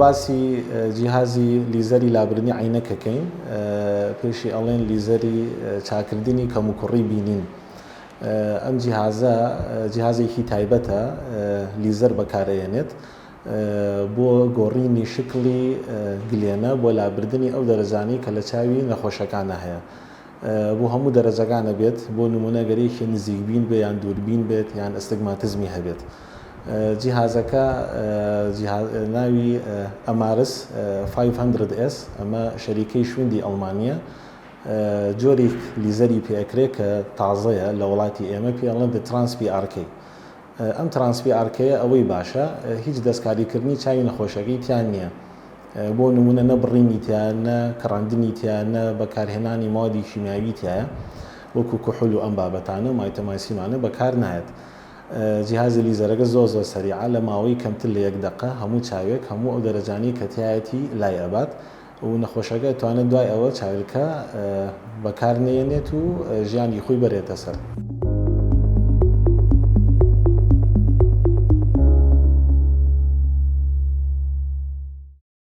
باسی جیهازی لیزەری لابردنی عینەکەکەین پێشی ئەڵێن لیزەری چاکردنی کەم و کوڕی بینین. ئەم جیهازێکی تایبەتە لیزەر بەکارەهێنێت بۆ گۆڕینی شکلی گلێنە بۆ لابردنی ئەو دەرەجانەی کە لە چاوی نەخۆشەکانە هەیە. بۆ هەموو دەرەجەکانە بێت بۆ نمونە گەرەیەکی نزیکبین بێ یان دووربین بێت یان ئەستگماتیزمی هەبێت. جیهازەکە ناوی ئەمارس 500S ئەمە شەریکەی شوێندی ئەڵمانیە جۆری لیزەری پێکرێ کە تازەیە لە وڵاتی ئێمە پێڵێن ترانسپی ئارکەی. ئەم ترانسپی ئارکەیە ئەوەی باشە هیچ دەستکاریکردنی چاوی نەخۆشەکەی تیان نییە. بۆ نمونە نەبڕینی تیان نە کڕاندنی تیان نە بەکارهێنانی مادی شیمیاوی تایە وەکو کوحول و ئەم بابەتانە مایتەماسیمانە بەکار نایێت. جیهازی لیزەرەکە زۆر سەریعە لە ماوەی کەمتر لە 1 دقە هەموو چاوێک هەموو ئەو دەرەجانی کە تایەتی لای ئەبات و نەخۆشەکە توانێت دوای ئەوە چاویلکە بەکار نێنێت و ژیانی خۆی بەرێتە سەر.